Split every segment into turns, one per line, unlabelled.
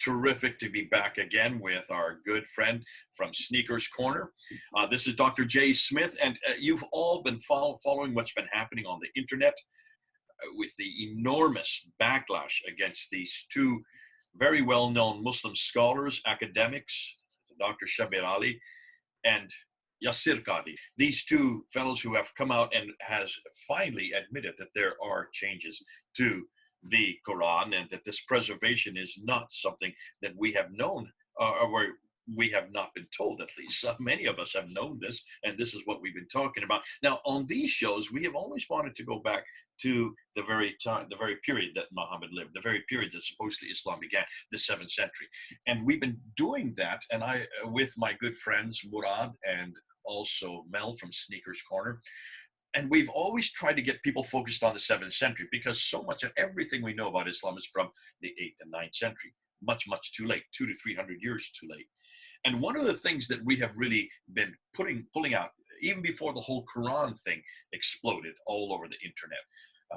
terrific to be back again with our good friend from Sneakers Corner. This is Dr. Jay Smith, and you've all been following what's been happening on the internet with the enormous backlash against these two very well-known Muslim scholars, academics, Dr. Shabir Ali and Yasir Qadi. These two fellows who have come out and has finally admitted that there are changes to the Quran and that this preservation is not something that we have known or we have not been told, at least. Many of us have known this, and this is what we've been talking about. Now, on these shows, we have always wanted to go back to the very time, the very period that Muhammad lived, the very period that supposedly Islam began, the 7th century. And we've been doing that, and I, with my good friends, Murad and also Mel from Sneakers Corner, and we've always tried to get people focused on the 7th century because so much of everything we know about Islam is from the 8th and 9th century. Much, much too late, 200 to 300 years too late. And one of the things that we have really been pulling out, even before the whole Quran thing exploded all over the internet,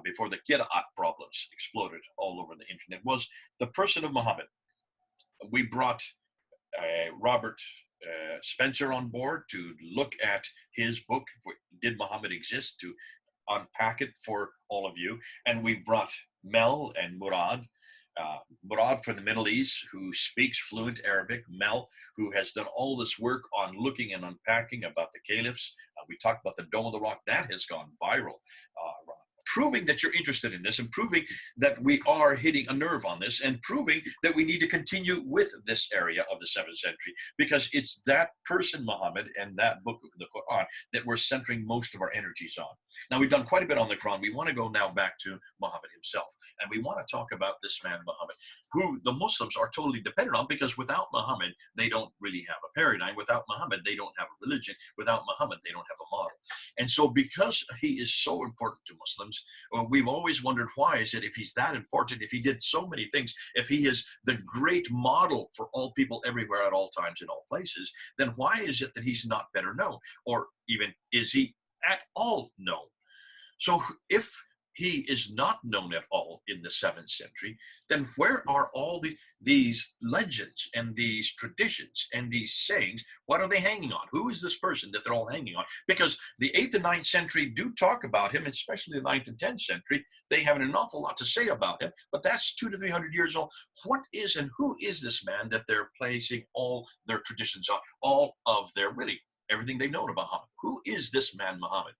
before the Qira'at problems exploded all over the internet, was the person of Muhammad. We brought Robert Spencer on board to look at his book, Did Muhammad Exist?, to unpack it for all of you. And we brought Mel and Murad. Murad from the Middle East, who speaks fluent Arabic. Mel, who has done all this work on looking and unpacking about the caliphs. We talked about the Dome of the Rock. That has gone viral. Proving that you're interested in this and proving that we are hitting a nerve on this and proving that we need to continue with this area of the 7th century because it's that person, Muhammad, and that book, the Quran, that we're centering most of our energies on. Now, we've done quite a bit on the Quran. We want to go now back to Muhammad himself, and we want to talk about this man, Muhammad, who the Muslims are totally dependent on because without Muhammad, they don't really have a paradigm. Without Muhammad, they don't have a religion. Without Muhammad, they don't have a model. And so because he is so important to Muslims, we've always wondered why is it if he's that important, if he did so many things, if he is the great model for all people everywhere at all times in all places, then why is it that he's not better known? Or even is he at all known? So if he is not known at all in the 7th century, then where are all these legends and these traditions and these sayings? What are they hanging on? Who is this person that they're all hanging on? Because the 8th and 9th century do talk about him, especially the 9th and 10th century. They have an awful lot to say about him, but that's 200 to 300 years old. What is and who is this man that they're placing all their traditions on, all of their, really, everything they've known about Muhammad? Who is this man, Muhammad?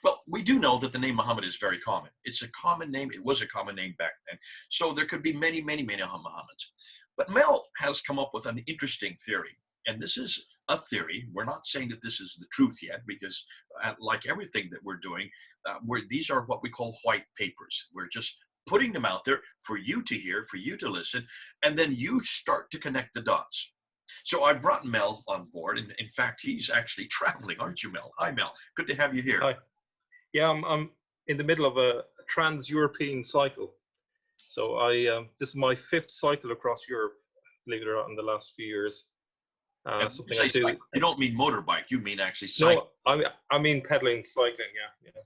Well, we do know that the name Muhammad is very common. It's a common name. It was a common name back then. So there could be many, many, many Muhammads. But Mel has come up with an interesting theory. And this is a theory. We're not saying that this is the truth yet, because like everything that we're doing, these are what we call white papers. We're just putting them out there for you to hear, for you to listen, and then you start to connect the dots. So I brought Mel on board, and in fact, he's actually traveling, aren't you, Mel? Hi, Mel. Good to have you here.
Hi. Yeah, I'm in the middle of a trans-European cycle. So this is my 5th cycle across Europe, believe it or not, in the last few years. Something I do.
You don't mean motorbike, you mean actually cycle.
No, I mean pedaling, cycling, yeah.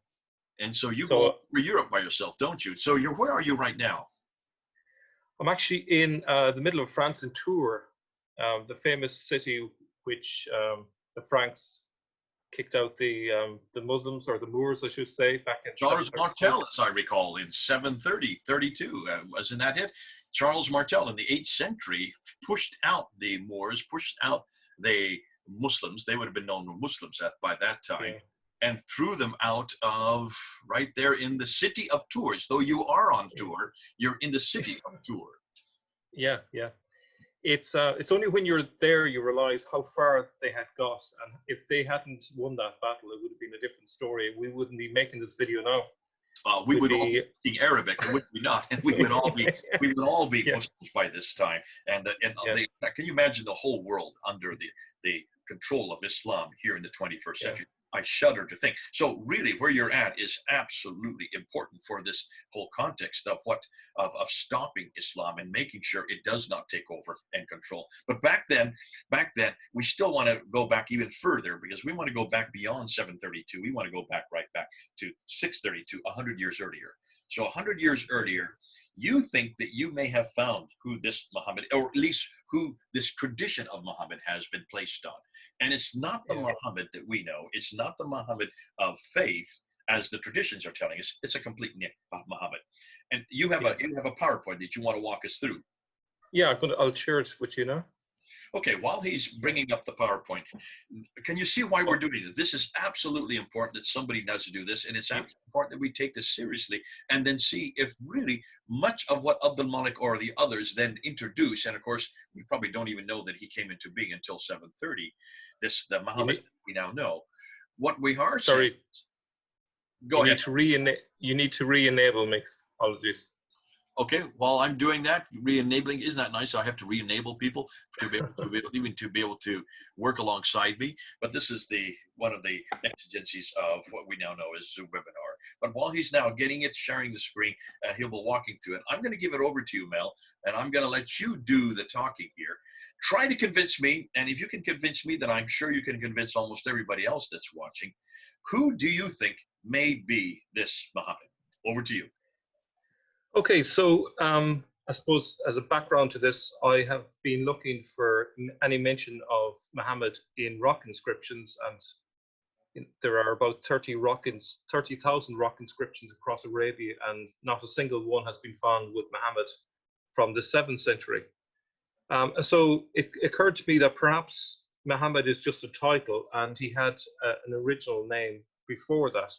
And so you go over Europe by yourself, don't you? So where are you right now?
I'm actually in the middle of France in Tours, the famous city which the Franks kicked out the Muslims, or the Moors, I should say, back in
Charles Martel, as I recall, in 732. Wasn't that it? Charles Martel in the 8th century pushed out the Moors, pushed out the Muslims. They would have been known as Muslims by that time, and threw them out of right there in the city of Tours. Though you are on tour, you're in the city of Tours.
Yeah. It's only when you're there you realize how far they had got, and if they hadn't won that battle, it would have been a different story. We wouldn't be making this video now.
We would all be speaking Arabic, would we not? And we would all be Muslims by this time. And can you imagine the whole world under the control of Islam here in the 21st century? I shudder to think. So really, where you're at is absolutely important for this whole context of of stopping Islam and making sure it does not take over and control. But back then, we still want to go back even further because we want to go back beyond 732. We want to go back right back to 632, 100 years earlier. So 100 years earlier, you think that you may have found who this Muhammad, or at least who this tradition of Muhammad has been placed on. And it's not the
Yeah.
Muhammad that we know. It's not the Muhammad of faith, as the traditions are telling us. It's a complete Muhammad. And you have
Yeah.
a PowerPoint that you want to walk us through.
Yeah, I'll share it with you now.
Okay, while he's bringing up the PowerPoint, can you see why we're doing this? This is absolutely important that somebody does do this, and it's absolutely important that we take this seriously and then see if really much of what Abdul Malik or the others then introduce, and of course, we probably don't even know that he came into being until 730, the
You
Muhammad
need,
we now know. What we are saying,
sorry,
go ahead.
you need to re-enable mix. Apologies.
Okay, while I'm doing that, re-enabling, isn't that nice? I have to re-enable people to be able to work alongside me. But this is one of the exigencies of what we now know as Zoom webinar. But while he's now getting it, sharing the screen, he'll be walking through it. I'm going to give it over to you, Mel, and I'm going to let you do the talking here. Try to convince me, and if you can convince me, then I'm sure you can convince almost everybody else that's watching. Who do you think may be this Muhammad? Over to you.
Okay, so I suppose as a background to this, I have been looking for any mention of Muhammad in rock inscriptions, and there are about 30,000 rock inscriptions across Arabia, and not a single one has been found with Muhammad from the 7th century. And so it occurred to me that perhaps Muhammad is just a title, and he had an original name before that.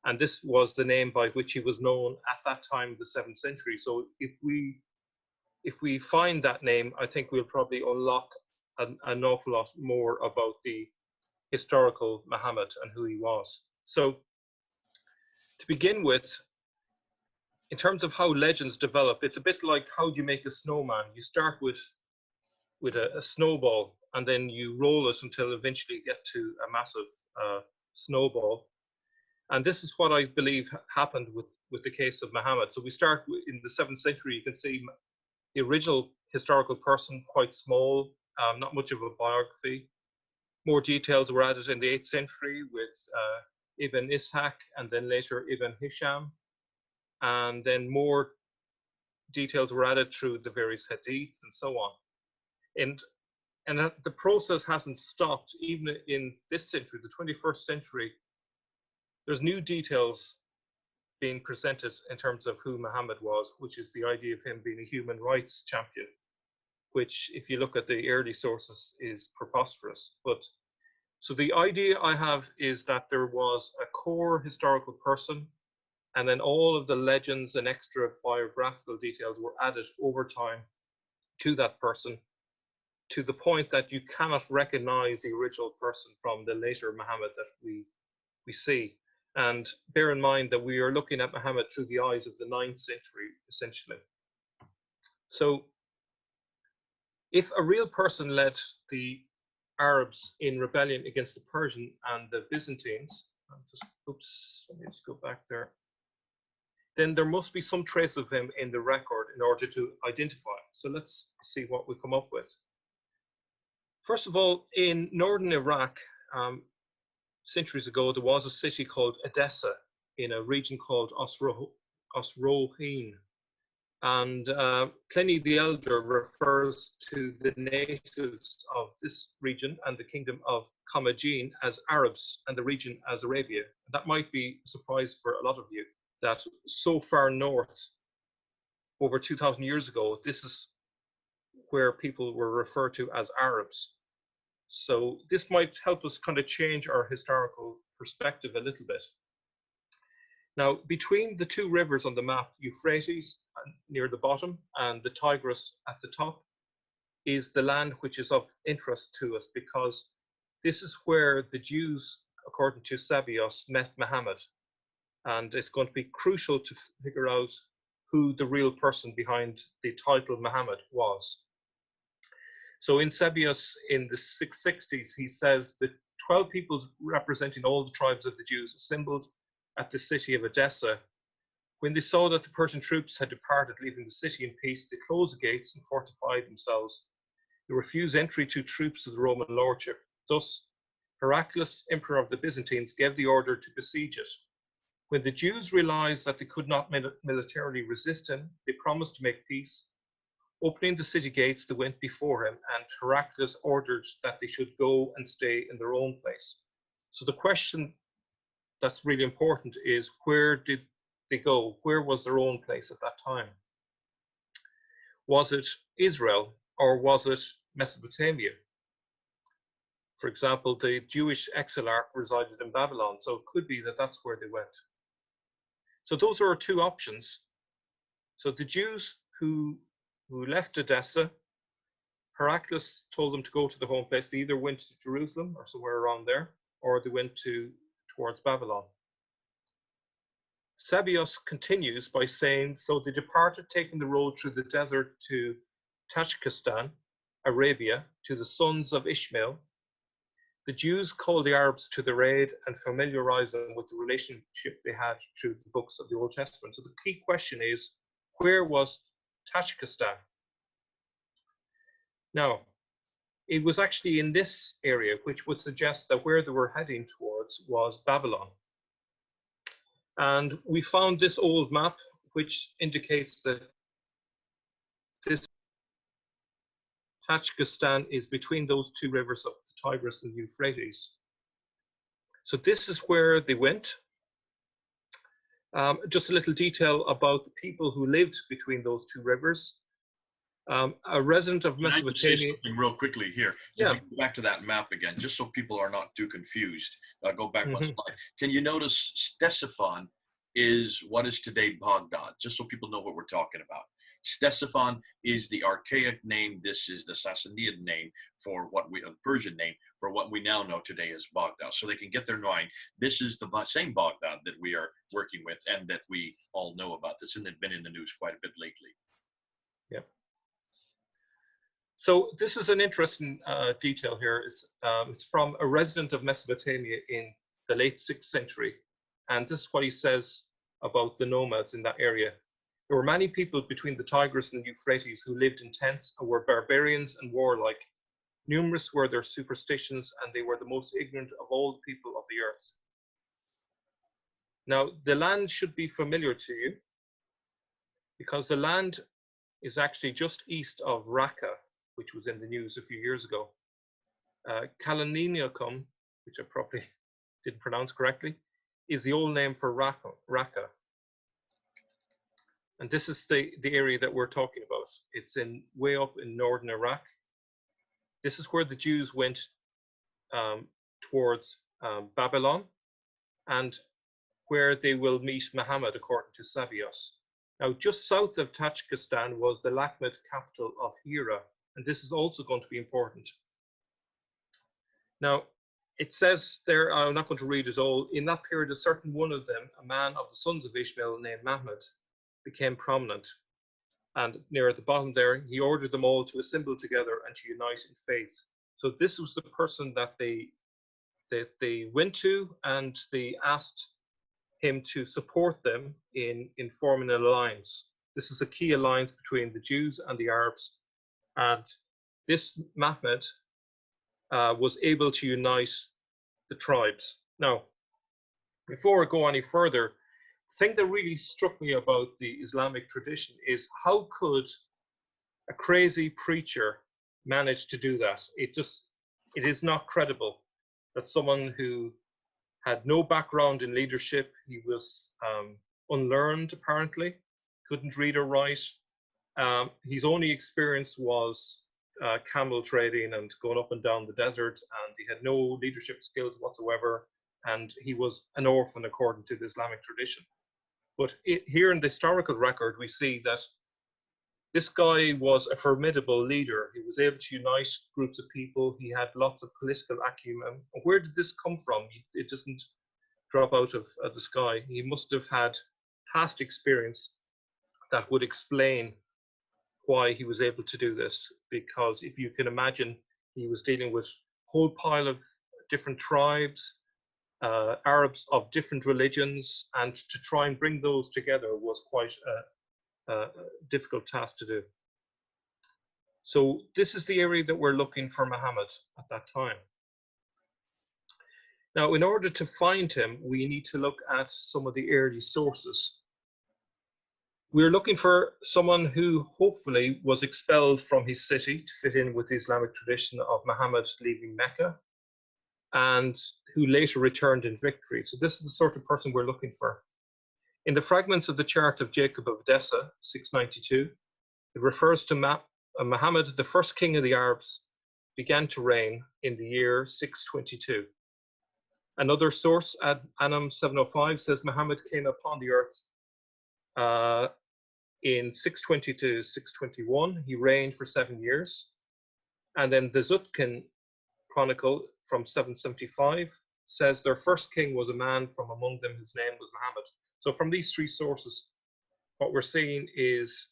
And this was the name by which he was known at that time, the 7th century. So if we find that name, I think we'll probably unlock an awful lot more about the historical Muhammad and who he was. So to begin with, in terms of how legends develop, it's a bit like how do you make a snowman? You start with a snowball, and then you roll it until eventually you get to a massive snowball. And this is what I believe happened with the case of Muhammad. So we start in the 7th century. You can see the original historical person, quite small, not much of a biography. More details were added in the 8th century with Ibn Ishaq, and then later Ibn Hisham. And then more details were added through the various hadiths and so on. And the process hasn't stopped even in this century, the 21st century. There's new details being presented in terms of who Muhammad was, which is the idea of him being a human rights champion, which, if you look at the early sources, is preposterous. But so the idea I have is that there was a core historical person, and then all of the legends and extra biographical details were added over time to that person, to the point that you cannot recognize the original person from the later Muhammad that we see. And bear in mind that we are looking at Muhammad through the eyes of the 9th century, essentially. So if a real person led the Arabs in rebellion against the Persian and the Byzantines, let me just go back there, then there must be some trace of him in the record in order to identify. So let's see what we come up with. First of all, in northern Iraq, centuries ago, there was a city called Edessa in a region called Osroene. And Pliny the Elder refers to the natives of this region and the kingdom of Commagene as Arabs and the region as Arabia. That might be a surprise for a lot of you, that so far north, over 2,000 years ago, this is where people were referred to as Arabs. So this might help us kind of change our historical perspective a little bit. Now, between the two rivers on the map, Euphrates near the bottom and the Tigris at the top, is the land which is of interest to us, because this is where the Jews, according to Sabios, met Muhammad. And it's going to be crucial to figure out who the real person behind the title Muhammad was. So in Sabios, in the 660s, he says the 12 people representing all the tribes of the Jews assembled at the city of Edessa. When they saw that the Persian troops had departed, leaving the city in peace, they closed the gates and fortified themselves. They refused entry to troops of the Roman lordship. Thus, Heraclius, emperor of the Byzantines, gave the order to besiege it. When the Jews realized that they could not militarily resist him, they promised to make peace. Opening the city gates, they went before him, and Heraclius ordered that they should go and stay in their own place. So the question that's really important is, where did they go? Where was their own place at that time? Was it Israel or was it Mesopotamia? For example, the Jewish exilarch resided in Babylon, so it could be that that's where they went. So those are our two options. So the Jews who left Edessa, Heraclius told them to go to the home place. They either went to Jerusalem or somewhere around there, or they went towards Babylon. Sabios continues by saying, so they departed, taking the road through the desert to Tajikistan, Arabia, to the sons of Ishmael. The Jews called the Arabs to their aid and familiarized them with the relationship they had through the books of the Old Testament. So the key question is, where was Tajikistan? Now, it was actually in this area, which would suggest that where they were heading towards was Babylon. And we found this old map, which indicates that this Tajikistan is between those two rivers of the Tigris and the Euphrates. So this is where they went. Just a little detail about the people who lived between those two rivers. A resident of Mesopotamia.
Can I say something real quickly here?
Yeah.
If you go back to that map again, just so people are not too confused. Go back one slide. Can you notice Ctesiphon is what is today Baghdad? Just so people know what we're talking about. Ctesiphon is the archaic name. This is the Sassanid name for what we, the Persian name for what we now know today as Baghdad. So they can get their mind. This is the same Baghdad that we are working with and that we all know about this and that's been in the news quite a bit lately.
Yeah. So this is an interesting detail here. It's from a resident of Mesopotamia in the late 6th century. And this is what he says about the nomads in that area. There were many people between the Tigris and the Euphrates who lived in tents and were barbarians and warlike. Numerous were their superstitions, and they were the most ignorant of all the people of the earth. Now, the land should be familiar to you because the land is actually just east of Raqqa, which was in the news a few years ago. Kalaninukum, which I probably didn't pronounce correctly, is the old name for Raqqa. And this is the area that we're talking about. It's way up in northern Iraq. This is where the Jews went towards Babylon and where they will meet Muhammad, according to Sabios. Now, just south of Tajikistan was the Lakhmid capital of Hira, and this is also going to be important. Now, it says there, I'm not going to read it all, in that period, a certain one of them, a man of the sons of Ishmael named Muhammad, became prominent. And near at the bottom there, he ordered them all to assemble together and to unite in faith. So this was the person that they went to, and they asked him to support them in forming an alliance. This is a key alliance between the Jews and the Arabs. And this Muhammad was able to unite the tribes. Now, before I go any further, the thing that really struck me about the Islamic tradition is how could a crazy preacher manage to do that? It is not credible that someone who had no background in leadership, he was unlearned apparently, couldn't read or write. His only experience was camel trading and going up and down the desert, and he had no leadership skills whatsoever, and he was an orphan according to the Islamic tradition. But here in the historical record, we see that this guy was a formidable leader. He was able to unite groups of people. He had lots of political acumen. Where did this come from? It doesn't drop out of the sky. He must have had past experience that would explain why he was able to do this. Because if you can imagine, he was dealing with a whole pile of different tribes, Arabs of different religions, and to try and bring those together was quite a difficult task to do. So this is the area that we're looking for Muhammad at that time. Now, in order to find him, we need to look at some of the early sources. We're looking for someone who hopefully was expelled from his city to fit in with the Islamic tradition of Muhammad leaving Mecca, and who later returned in victory. So this is the sort of person we're looking for. In the fragments of the chart of Jacob of Edessa, 692, it refers to Muhammad, the first king of the Arabs, began to reign in the year 622. Another source, Anam 705, says Muhammad came upon the earth in 620 to 621. He reigned for 7 years. And then the Zutkin Chronicle from 775 says their first king was a man from among them whose name was Muhammad. So from these three sources, what we're seeing is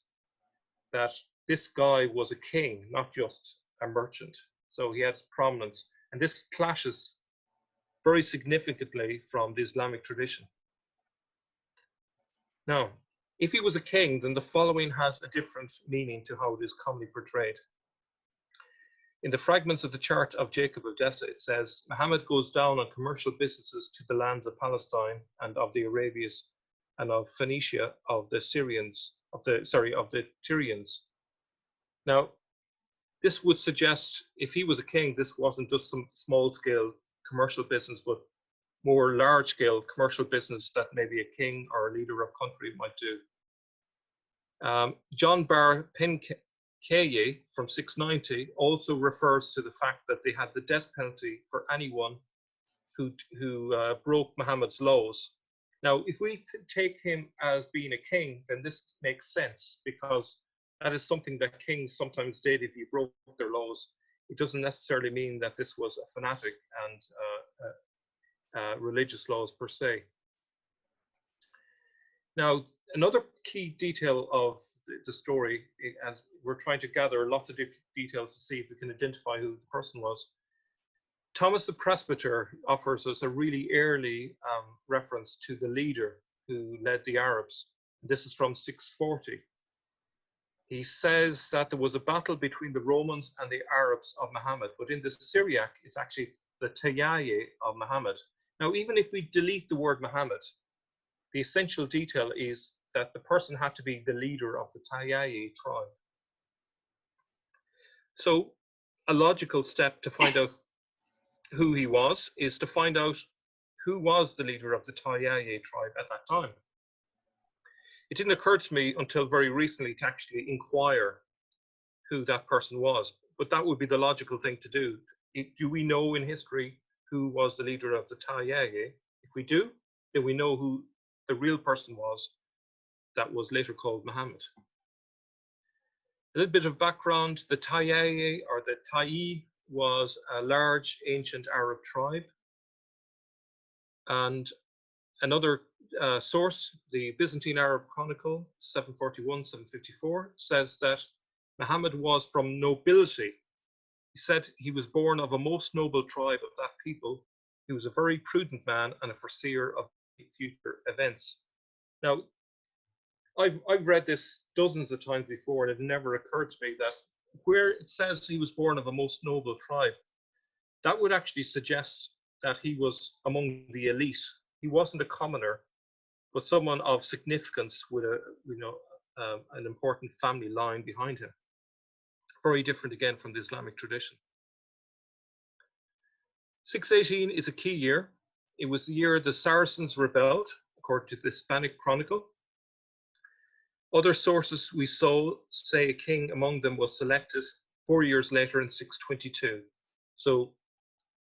that this guy was a king, not just a merchant. So he had prominence. And this clashes very significantly from the Islamic tradition. Now, if he was a king, then the following has a different meaning to how it is commonly portrayed. In the fragments of the chart of Jacob of Edessa, it says, Muhammad goes down on commercial businesses to the lands of Palestine and of the Arabians and of Phoenicia, of the Tyrians. Now, this would suggest if he was a king, this wasn't just some small-scale commercial business, but more large-scale commercial business that maybe a king or a leader of country might do. John Bar Penkaye from 690 also refers to the fact that they had the death penalty for anyone who broke Muhammad's laws. Now, if we take him as being a king, then this makes sense, because that is something that kings sometimes did if you broke their laws. It doesn't necessarily mean that this was a fanatic and religious laws per se. Now, another key detail of the story, as we're trying to gather lots of different details to see if we can identify who the person was, Thomas the Presbyter offers us a really early reference to the leader who led the Arabs. This is from 640. He says that there was a battle between the Romans and the Arabs of Muhammad, but in the Syriac, it's actually the Tayyaye of Muhammad. Now, even if we delete the word Muhammad, the essential detail is that the person had to be the leader of the Tayyaye tribe. So a logical step to find out who he was is to find out who was the leader of the Tayyaye tribe at that time. It didn't occur to me until very recently to actually inquire who that person was, but that would be the logical thing to do. Do we know in history who was the leader of the Tayyaye? If we do, then we know who the real person was that was later called Muhammad. A little bit of background, the Tayyaye or the Tayyi was a large ancient Arab tribe. And another source, the Byzantine Arab Chronicle, 741-754, says that Muhammad was from nobility. He said he was born of a most noble tribe of that people. He was a very prudent man and a foreseer of future events. Now, I've read this dozens of times before, and it never occurred to me that where it says he was born of a most noble tribe, that would actually suggest that he was among the elite. He wasn't a commoner, but someone of significance with an important family line behind him. Very different again from the Islamic tradition. 618 is a key year. It was the year the Saracens rebelled, according to the Hispanic Chronicle. Other sources we saw say a king among them was selected 4 years later in 622. So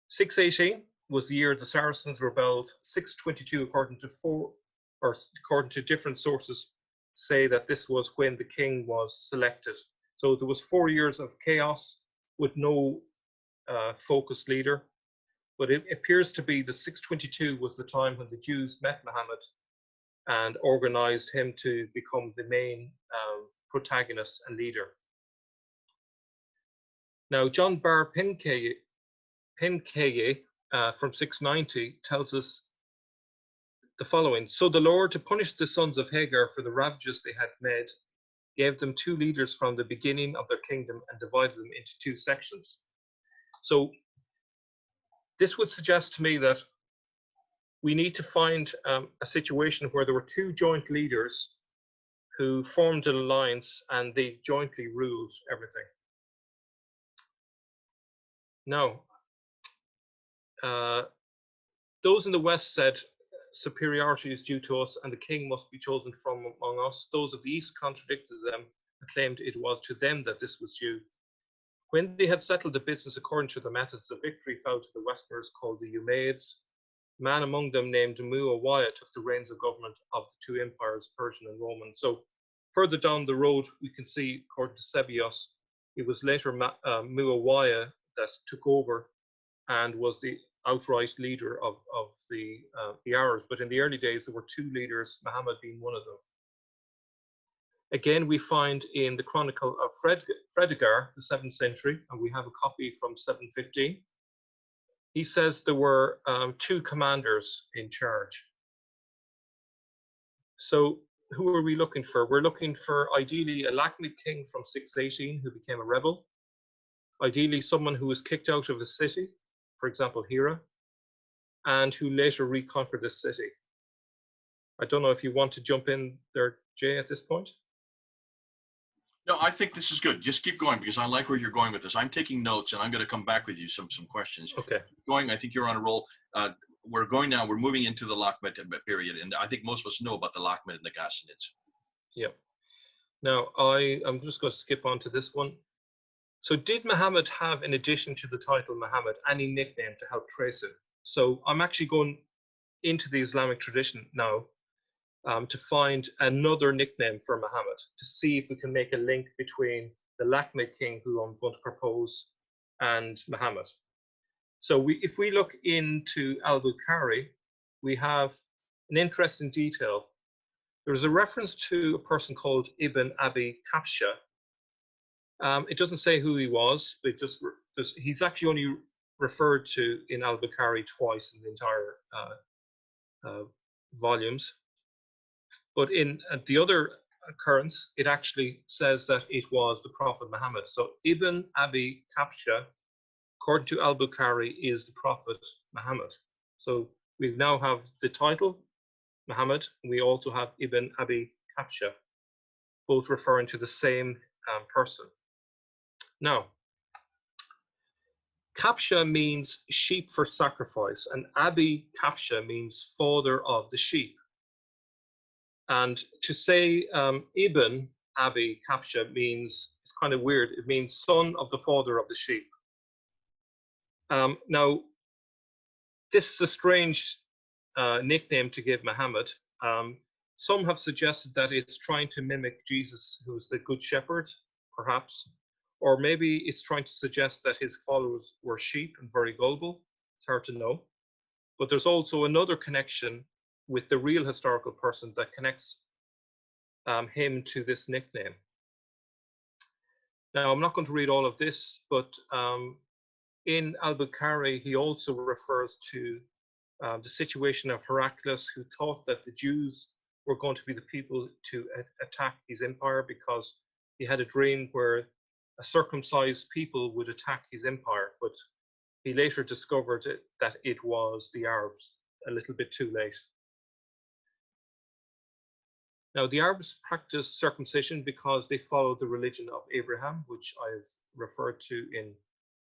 618 was the year the Saracens rebelled. 622, according to different sources, say that this was when the king was selected. So there was 4 years of chaos with no focused leader. But it appears to be that 622 was the time when the Jews met Muhammad and organized him to become the main protagonist and leader. Now, John Bar Penkaye from 690 tells us the following. So the Lord, to punish the sons of Hagar for the ravages they had made, gave them two leaders from the beginning of their kingdom and divided them into two sections. So this would suggest to me that we need to find a situation where there were two joint leaders who formed an alliance and they jointly ruled everything. Now, those in the West said superiority is due to us and the king must be chosen from among us. Those of the East contradicted them and claimed it was to them that this was due. When they had settled the business according to their methods, the victory fell to the Westerners called the Umayyads. A man among them named Muawiyah took the reins of government of the two empires, Persian and Roman. So further down the road, we can see, according to Sebios, it was later Muawiyah that took over and was the outright leader of the Arabs. But in the early days, there were two leaders, Muhammad being one of them. Again, we find in the Chronicle of Fredegar, the 7th century, and we have a copy from 715. He says there were two commanders in charge. So who are we looking for? We're looking for ideally a Lakhmid king from 618 who became a rebel. Ideally someone who was kicked out of a city, for example, Hira, and who later reconquered the city. I don't know if you want to jump in there, Jay, at this point.
No, I think this is good. Just keep going because I like where you're going with this. I'm taking notes and I'm going to come back with you some questions.
Okay.
Keep going. I think you're on a roll. We're going now. We're moving into the Lakhmid period, and I think most of us know about the Lakhmid and the Ghassanids.
Yeah. Now I'm just going to skip on to this one. So did Muhammad have, in addition to the title Muhammad, any nickname to help trace him? So I'm actually going into the Islamic tradition now to find another nickname for Muhammad, to see if we can make a link between the Lakhmid king, who I'm going to propose, and Muhammad. So if we look into Al-Bukhari, we have an interesting detail. There's a reference to a person called Ibn Abi Kabsha. It doesn't say who he was, but he's actually only referred to in Al-Bukhari twice in the entire volumes. But in the other occurrence, it actually says that it was the Prophet Muhammad. So Ibn Abi Kabsha, according to Al-Bukhari, is the Prophet Muhammad. So we now have the title, Muhammad. We also have Ibn Abi Kabsha, both referring to the same person. Now, Kabsha means sheep for sacrifice, and Abi Kabsha means father of the sheep. And to say Ibn Abi Kabsha means, it's kind of weird, it means son of the father of the sheep. Now, this is a strange nickname to give Muhammad. Some have suggested that it's trying to mimic Jesus, who's the good shepherd, perhaps. Or maybe it's trying to suggest that his followers were sheep and very gullible. It's hard to know. But there's also another connection with the real historical person that connects him to this nickname. Now, I'm not going to read all of this, but in Al-Bukhari, he also refers to the situation of Heraclius, who thought that the Jews were going to be the people to attack his empire because he had a dream where a circumcised people would attack his empire, but he later discovered that it was the Arabs a little bit too late. Now, the Arabs practiced circumcision because they followed the religion of Abraham, which I've referred to in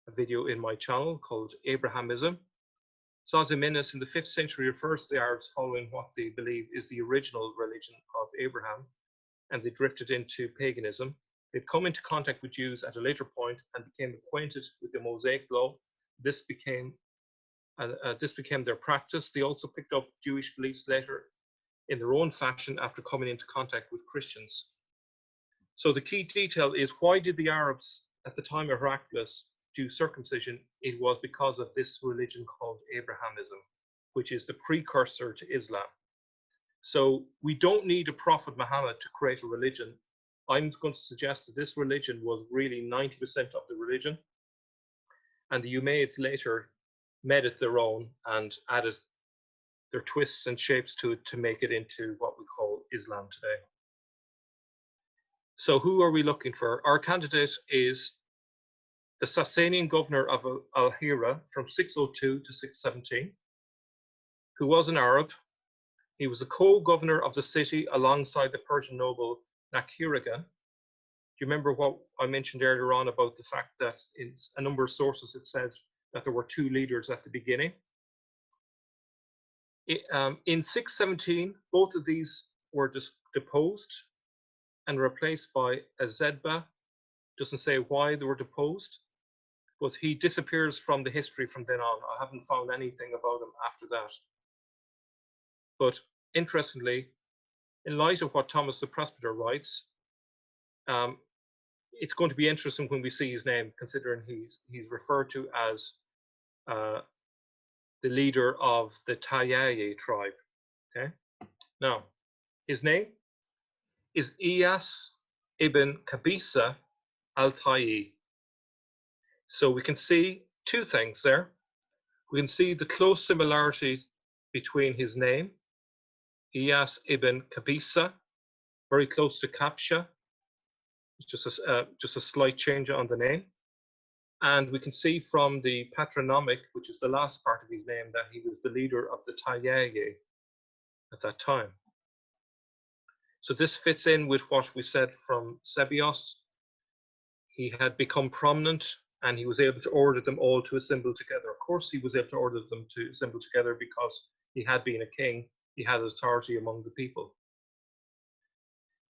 a video in my channel called Abrahamism. Sozomenus in the 5th century refers to the Arabs following what they believe is the original religion of Abraham, and they drifted into paganism. They'd come into contact with Jews at a later point and became acquainted with the Mosaic law. This became their practice. They also picked up Jewish beliefs later in their own fashion after coming into contact with Christians. So the key detail is, why did the Arabs at the time of Heraclius do circumcision? It was because of this religion called Abrahamism, which is the precursor to Islam. So we don't need a Prophet Muhammad to create a religion. I'm going to suggest that this religion was really 90% of the religion. And the Umayyads later made it their own and added their twists and shapes to it to make it into what we call Islam today. So who are we looking for? Our candidate is the Sasanian governor of Al-Hira from 602 to 617, who was an Arab. He was the co-governor of the city alongside the Persian noble Nakiragan. Do you remember what I mentioned earlier on about the fact that in a number of sources it says that there were two leaders at the beginning? In 617, both of these were deposed and replaced by Azedba. Doesn't say why they were deposed, but he disappears from the history from then on. I haven't found anything about him after that. But interestingly, in light of what Thomas the Presbyter writes, it's going to be interesting when we see his name, considering he's referred to as the leader of the Tayyaye tribe. Okay. Now, his name is Iyas ibn Qabisa al-Tayyi. So we can see two things there. We can see the close similarity between his name, Iyas ibn Qabisa, very close to Kapsha, just a slight change on the name. And we can see from the patronymic, which is the last part of his name, that he was the leader of the Tayyaye at that time. So this fits in with what we said from Sebios. He had become prominent and he was able to order them all to assemble together. Of course, he was able to order them to assemble together because he had been a king. He had authority among the people.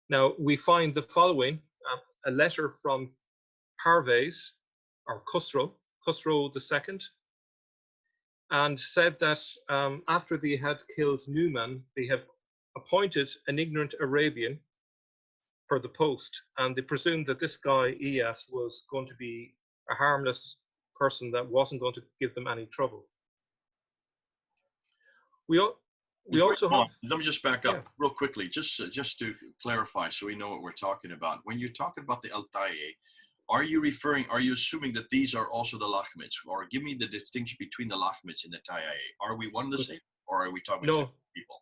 Now, we find the following, a letter from Parvez, or Khusro II, and said that after they had killed Numan, they had appointed an ignorant Arabian for the post, and they presumed that this guy, Iyas, was going to be a harmless person that wasn't going to give them any trouble. We also have...
Let me just back up real quickly, just to clarify so we know what we're talking about. When you're talking about the Al-Tayyi, are you assuming that these are also the Lahmids? Or give me the distinction between the Lahmids and the Tayyaye. Are we one and the same, or are we talking about two people?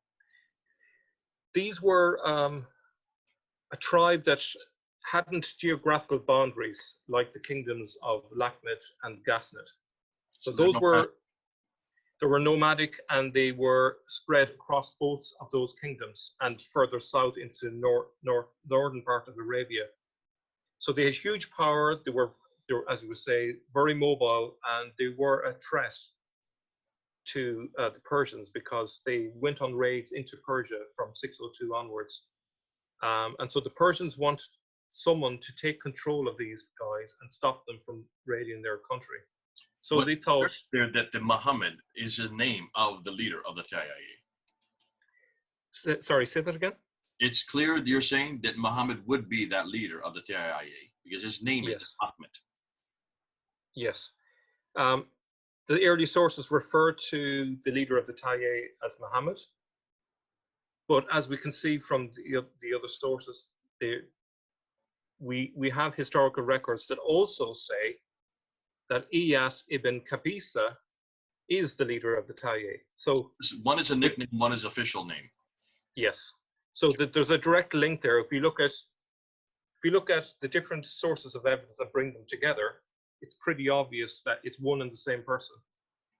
These were a tribe that hadn't geographical boundaries like the kingdoms of Lakhmid and Ghaznid. So those they were nomadic, and they were spread across both of those kingdoms and further south into northern part of Arabia. So they had huge power. They were, as you would say, very mobile, and they were a threat to the Persians because they went on raids into Persia from 602 onwards. And so the Persians wanted someone to take control of these guys and stop them from raiding their country. So they thought
that the Muhammad is the name of the leader of the Tayyaye.
Sorry, say that again.
It's clear that you're saying that Muhammad would be that leader of the Tayyaye because his name is Ahmed.
Yes. The early sources refer to the leader of the Tayyaye as Muhammad, but as we can see from the other sources, we have historical records that also say that Iyas ibn Qabisa is the leader of the Tayyaye. So
one is a nickname, one is official name.
Yes. So there's a direct link there. If you look at the different sources of evidence that bring them together, it's pretty obvious that it's one and the same person.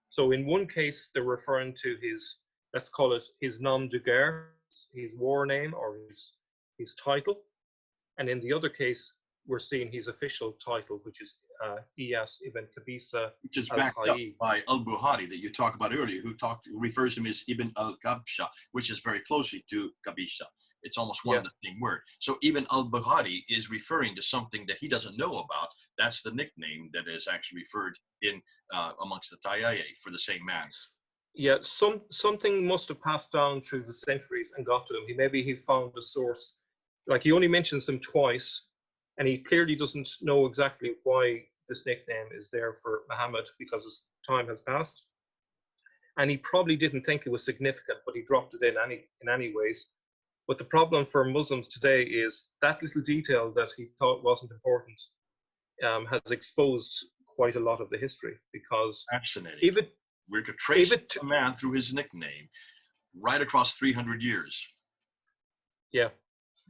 So in one case, they're referring to his, let's call it his nom de guerre, his war name or his title. And in the other case, we're seeing his official title, which is Iyas ibn Qabisa,
which is backed up by al-Bukhari that you talked about earlier, who refers to him as Ibn al-Qabsha, which is very closely to Qabisa. It's almost one and the same word. So even al-Bukhari is referring to something that he doesn't know about. That's the nickname that is actually referred in amongst the Tayyaye for the same man.
Yeah, something must have passed down through the centuries and got to him. Maybe he found a source. Like, he only mentions him twice, and he clearly doesn't know exactly why this nickname is there for Muhammad, because his time has passed. And he probably didn't think it was significant, but he dropped it in any ways. But the problem for Muslims today is that little detail that he thought wasn't important has exposed quite a lot of the history, because
We could trace a man through his nickname right across 300 years.
Yeah.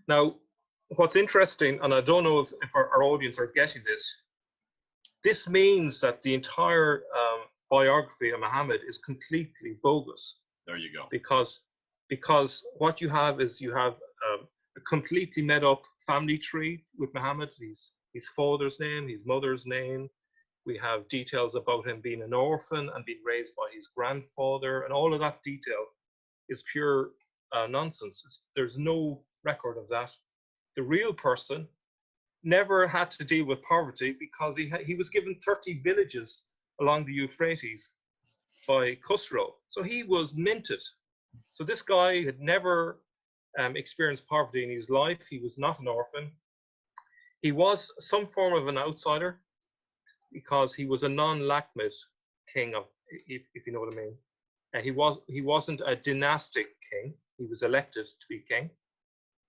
Now, what's interesting, and I don't know if our audience are getting this means that the entire biography of Muhammad is completely bogus.
There you go.
Because what you have is you have a completely made up family tree with Muhammad. His father's name, his mother's name. We have details about him being an orphan and being raised by his grandfather, and all of that detail is pure nonsense. There's no record of that. The real person never had to deal with poverty because he was given 30 villages along the Euphrates by Khusro. So he was minted. So this guy had never experienced poverty in his life. He was not an orphan. He was some form of an outsider because he was a non-Lakhmid king, if you know what I mean. He wasn't a dynastic king. He was elected to be king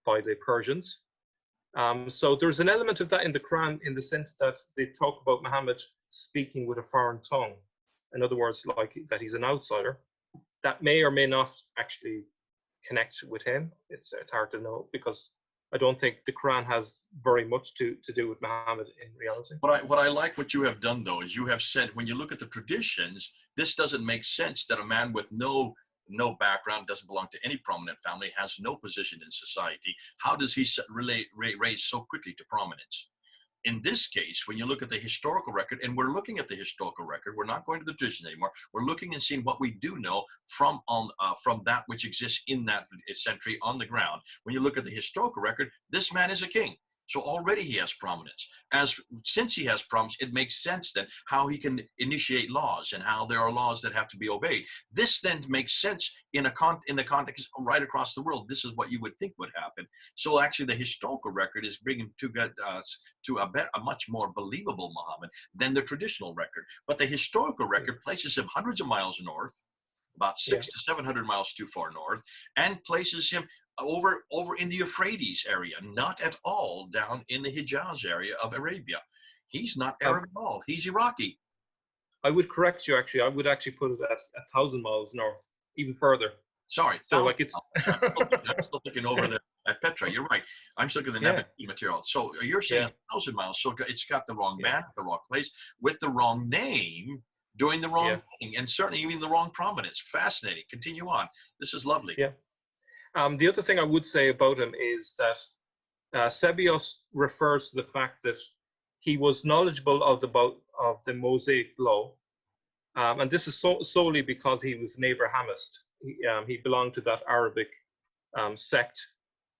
by the Persians. So there's an element of that in the Quran in the sense that they talk about Muhammad speaking with a foreign tongue. In other words, like that he's an outsider. That may or may not actually connect with him. It's hard to know because I don't think the Quran has very much to do with Muhammad in reality.
What I like what you have done, though, is you have said when you look at the traditions, this doesn't make sense that a man with no background, doesn't belong to any prominent family, has no position in society. How does he raise so quickly to prominence? In this case, when you look at the historical record, and we're looking at the historical record, we're not going to the tradition anymore. We're looking and seeing what we do know from that which exists in that century on the ground. When you look at the historical record, this man is a king. So already he has prominence. Since he has prominence, it makes sense then how he can initiate laws and how there are laws that have to be obeyed. This then makes sense in the context right across the world. This is what you would think would happen. So actually, the historical record is bringing to a much more believable Muhammad than the traditional record. But the historical record places him hundreds of miles north, about 600 to 700 miles too far north, and places him over in the Euphrates area, not at all down in the Hijaz area of Arabia. He's not Arab at all. He's Iraqi.
I would correct you, actually. I would actually put it at 1,000 miles north, even further.
Sorry.
So like it's...
I'm still thinking over there at Petra. You're right. I'm still looking at the material. So you're saying 1,000 miles. So it's got the wrong man at the wrong place with the wrong name, doing the wrong thing, and certainly even the wrong prominence. Fascinating. Continue on. This is lovely.
Yeah. The other thing I would say about him is that Sebios refers to the fact that he was knowledgeable of the Mosaic law, and this is solely because he was an Abrahamist. He belonged to that Arabic sect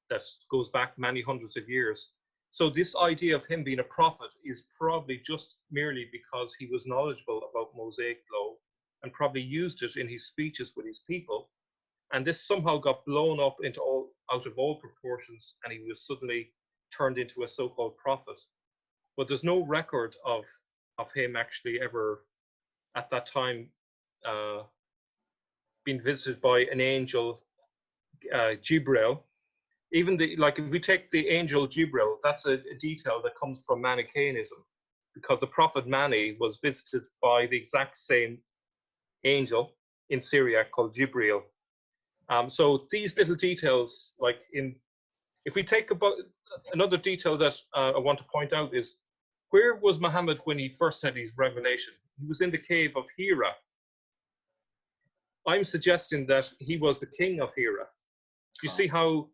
that goes back many hundreds of years. So this idea of him being a prophet is probably just merely because he was knowledgeable about Mosaic law and probably used it in his speeches with his people. And this somehow got blown up out of all proportions, and he was suddenly turned into a so-called prophet. But there's no record of him actually ever, at that time, being visited by an angel, Jibril. Even if we take the angel Jibril, that's a detail that comes from Manichaeism, because the prophet Mani was visited by the exact same angel in Syria called Jibril. So these little details, if we take about another detail that I want to point out is, where was Muhammad when he first had his revelation? He was in the cave of Hira. I'm suggesting that he was the king of Hira. You see how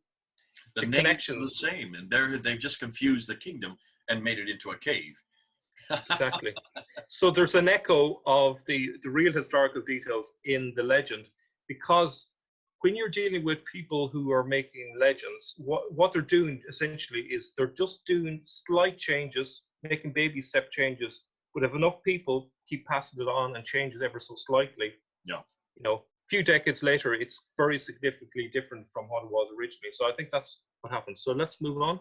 the connections are the same, and they've just confused the kingdom and made it into a cave.
Exactly. So there's an echo of the real historical details in the legend, because when you're dealing with people who are making legends, what they're doing essentially is they're just doing slight changes, making baby step changes, but if enough people keep passing it on and change it ever so slightly, a few decades later, it's very significantly different from what it was originally. So I think that's what happened. So let's move on.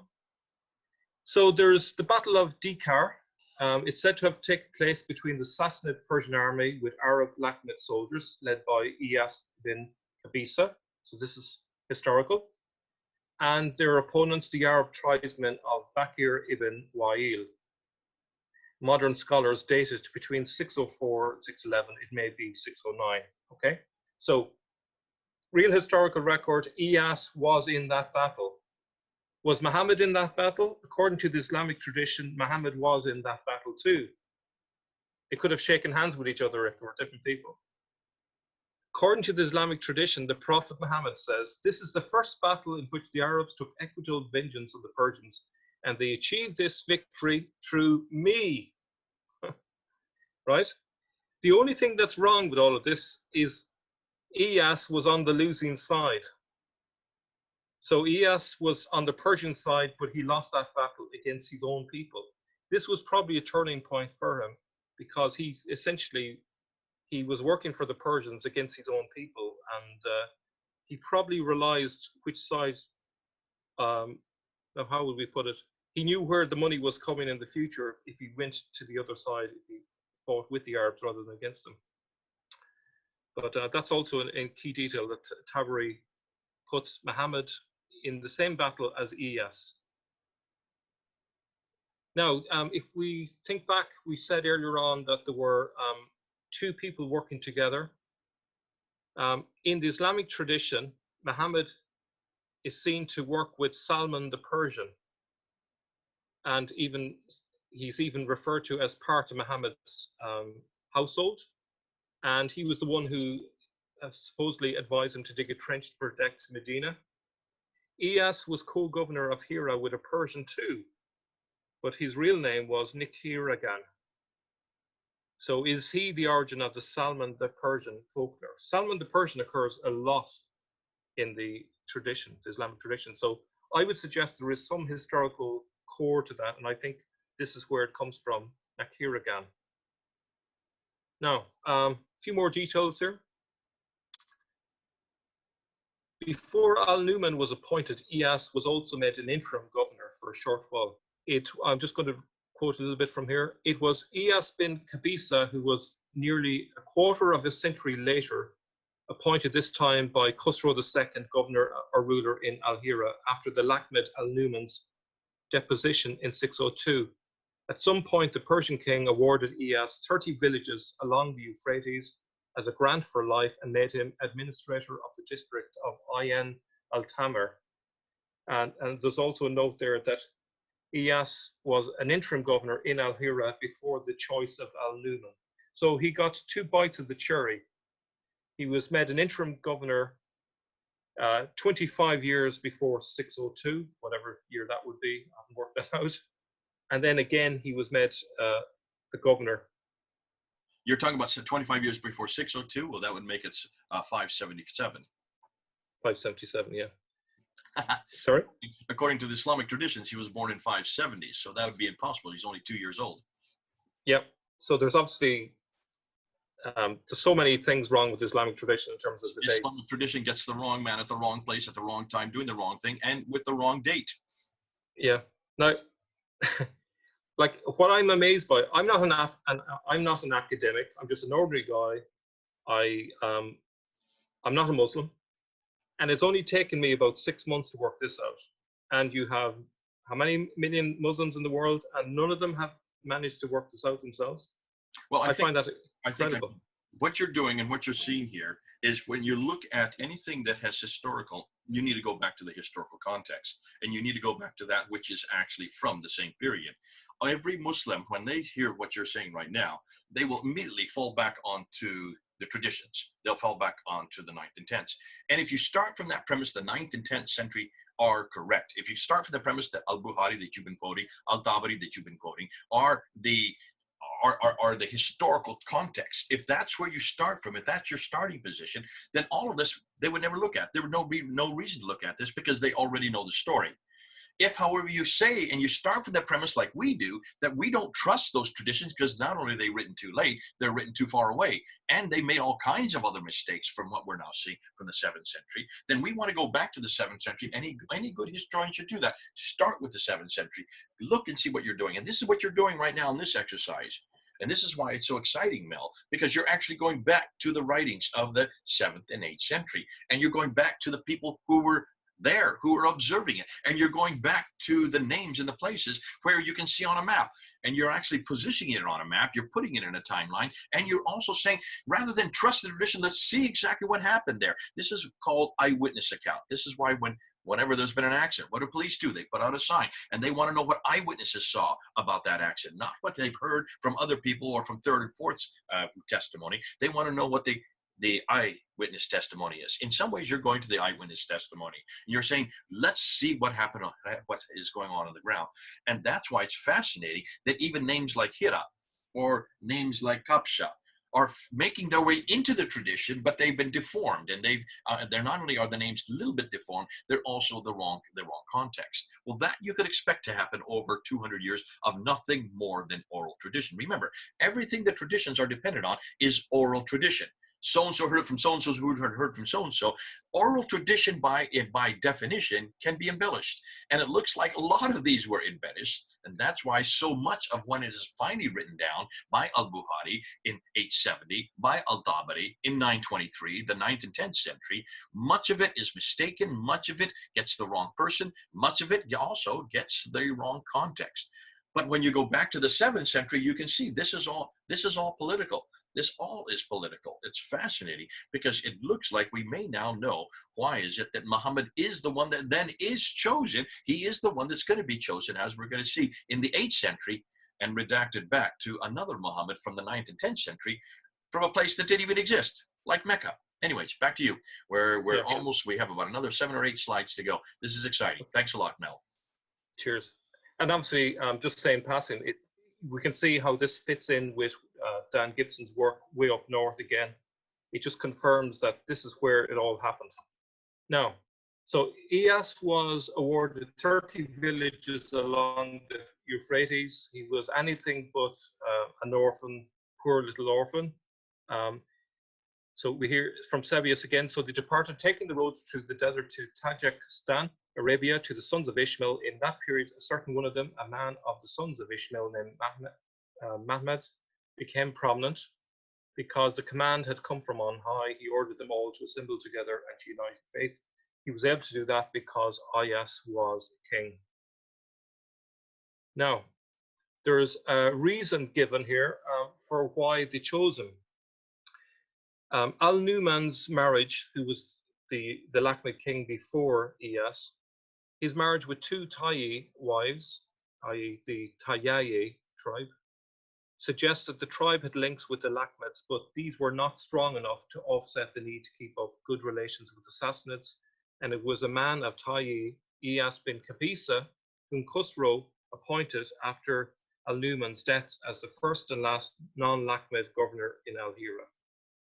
So there's the Battle of Dikar. It's said to have taken place between the Sassanid Persian army with Arab Lakhmid soldiers led by Iyas bin Qabisa. So this is historical. And their opponents, the Arab tribesmen of Bakir ibn Wa'il. modern scholars date it between 604 and 611. It may be 609. Okay, so real historical record, Iyas was in that battle. Was Muhammad in that battle? According to the Islamic tradition, Muhammad was in that battle too. They could have shaken hands with each other if they were different people. According to the Islamic tradition, the Prophet Muhammad says, this is the first battle in which the Arabs took equitable vengeance on the Persians, and they achieved this victory through me. Right? The only thing that's wrong with all of this is Iyas was on the losing side. So Iyas was on the Persian side, but he lost that battle against his own people. This was probably a turning point for him, because he was working for the Persians against his own people, and he probably realized which side, now how would we put it? He knew where the money was coming in the future if he went to the other side, if he fought with the Arabs rather than against them. But that's also a key detail, that Tabari puts Muhammad in the same battle as Iyas. Now, if we think back, we said earlier on that there were two people working together. In the Islamic tradition, Muhammad is seen to work with Salman the Persian, and he's even referred to as part of Muhammad's household. And he was the one who supposedly advised him to dig a trench to protect Medina. Iyas was co-governor of Hira with a Persian too, but his real name was Nikhiragan. So is he the origin of the Salman the Persian folklore? Salman the Persian occurs a lot in the tradition, the Islamic tradition. So I would suggest there is some historical core to that, and I think this is where it comes from, Nikhiragan. Now, a few more details here. Before Al-Numan was appointed, Iyas was also made an interim governor for a short while. I'm just going to quote a little bit from here. It was Iyas bin Qabisa who was nearly a quarter of a century later appointed, this time by Khusro II, governor or ruler in Al-Hira, after the Lakhmid Al-Numan's deposition in 602. At some point, the Persian king awarded Iyas 30 villages along the Euphrates as a grant for life and made him administrator of the district of Ayn al-Tamar. And there's also a note there that Iyas was an interim governor in Al-Hira before the choice of Al-Numan. So he got two bites of the cherry. He was made an interim governor 25 years before 602, whatever year that would be. I haven't worked that out. And then again, he was made the governor.
You're talking about 25 years before 602? Well, that would make it 577.
577, yeah. Sorry?
According to the Islamic traditions, he was born in 570, so that would be impossible. He's only 2 years old.
Yep. So there's obviously there's so many things wrong with Islamic tradition in terms of the dates.
Islamic tradition gets the wrong man at the wrong place at the wrong time, doing the wrong thing, and with the wrong date.
Yeah. Now, like what I'm amazed by, I'm not an academic. I'm just an ordinary guy. I'm not a Muslim, and it's only taken me about 6 months to work this out. And you have how many million Muslims in the world, and none of them have managed to work this out themselves.
Well, I
find that incredible.
What you're doing and what you're seeing here is when you look at anything that has historical, you need to go back to the historical context, and you need to go back to that which is actually from the same period. Every Muslim, when they hear what you're saying right now, they will immediately fall back onto the traditions. They'll fall back onto the 9th and 10th. And if you start from that premise, the 9th and 10th century are correct. If you start from the premise that Al-Bukhari that you've been quoting, Al-Tabari that you've been quoting, are the historical context, if that's where you start from, if that's your starting position, then all of this they would never look at. There would be no reason to look at this because they already know the story. If, however, you say and you start from the premise like we do, that we don't trust those traditions because not only are they written too late, they're written too far away, and they made all kinds of other mistakes from what we're now seeing from the 7th century, then we want to go back to the 7th century. Any good historian should do that. Start with the 7th century. Look and see what you're doing. And this is what you're doing right now in this exercise. And this is why it's so exciting, Mel, because you're actually going back to the writings of the 7th and 8th century. And you're going back to the people who were there who are observing it. And you're going back to the names and the places where you can see on a map. And you're actually positioning it on a map, you're putting it in a timeline, and you're also saying, rather than trust the tradition, let's see exactly what happened there. This is called eyewitness account. This is why whenever there's been an accident, what do police do? They put out a sign, and they want to know what eyewitnesses saw about that accident, not what they've heard from other people or from third and fourth testimony. They want to know what the eyewitness testimony is. In some ways, you're going to the eyewitness testimony. And you're saying, let's see what happened, what is going on the ground. And that's why it's fascinating that even names like Hira or names like Kapsha are making their way into the tradition, but they've been deformed, and they're not only are the names a little bit deformed, they're also the wrong context. Well, that you could expect to happen over 200 years of nothing more than oral tradition. Remember, everything the traditions are dependent on is oral tradition. So-and-so heard it from so-and-so who heard from so-and-so. Oral tradition by definition can be embellished. And it looks like a lot of these were embellished. And that's why so much of when it is finally written down by al-Bukhari in 870, by al-Tabari in 923, the 9th and 10th century, much of it is mistaken. Much of it gets the wrong person. Much of it also gets the wrong context. But when you go back to the 7th century, you can see this is all political. This all is political. It's fascinating because it looks like we may now know why is it that Muhammad is the one that then is chosen. He is the one that's going to be chosen, as we're going to see in the 8th century, and redacted back to another Muhammad from the 9th and 10th century from a place that didn't even exist, like Mecca. Anyways, back to you. We have about another 7 or 8 slides to go. This is exciting. Thanks a lot, Mel.
Cheers. And obviously, just saying passing, we can see how this fits in with Dan Gibson's work way up north again. It just confirms that this is where it all happened. Now, so Iyas was awarded 30 villages along the Euphrates. He was anything but an orphan, poor little orphan. So we hear from Sebius again. So they departed, taking the road through the desert to Tajikistan, Arabia, to the sons of Ishmael. In that period, a certain one of them, a man of the sons of Ishmael named Mahmed, became prominent. Because the command had come from on high, he ordered them all to assemble together and to unite in faith. He was able to do that because Iyas was king. Now, there's a reason given here for why they chose him. Al-Nu'man's marriage, who was the Lakhmid king before Iyas, his marriage with 2 Tayyi wives, i.e. the Tayyi tribe, suggests that the tribe had links with the Lakhmids, but these were not strong enough to offset the need to keep up good relations with the Sassanids. And it was a man of Tayyi, Iyas bin Kapisa, whom Khusro appointed after Al-Nu'man's death as the first and last non-Lakhmid governor in Al-Hira.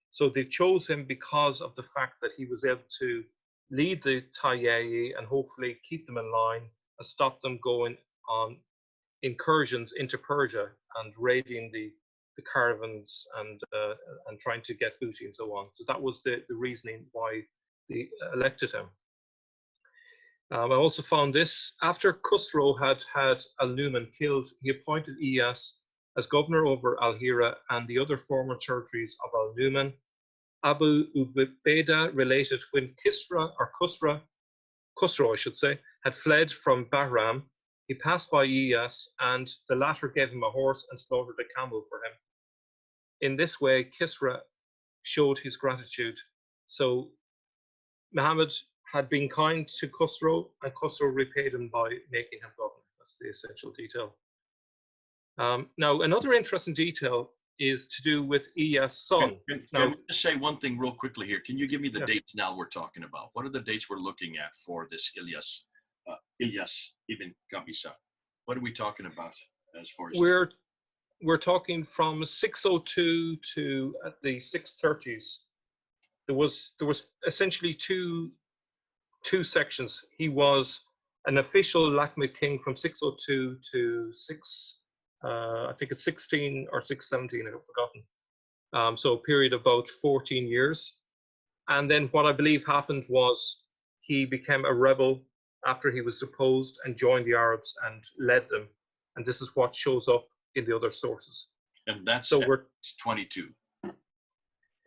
So they chose him because of the fact that he was able to lead the Tayyi and hopefully keep them in line and stop them going on incursions into Persia and raiding the caravans and trying to get booty and so on. So that was the reasoning why they elected him. I also found this. After Khusro had Al-Nu'man killed, he appointed Iyas as governor over Al-Hira and the other former territories of Al-Nu'man. Abu Ubaidah related when Khusro, I should say, had fled from Bahram, he passed by Iyas and the latter gave him a horse and slaughtered a camel for him. In this way, Kisra showed his gratitude. So Muhammad had been kind to Khusro, and Khusro repaid him by making him governor. That's the essential detail. Now, another interesting detail is to do with Iyas' son.
Can we just say one thing real quickly here? Can you give me the dates now we're talking about? What are the dates we're looking at for this Iyas ibn Qabisa? What are we talking about as far as?
We're talking from 602 to the 630s. There was essentially two sections. He was an official Lakhmid king from 602 to I think it's 16 or 617, I've forgotten. So a period of about 14 years. And then what I believe happened was he became a rebel after he was deposed and joined the Arabs and led them. And this is what shows up in the other sources.
And that's
so we're
22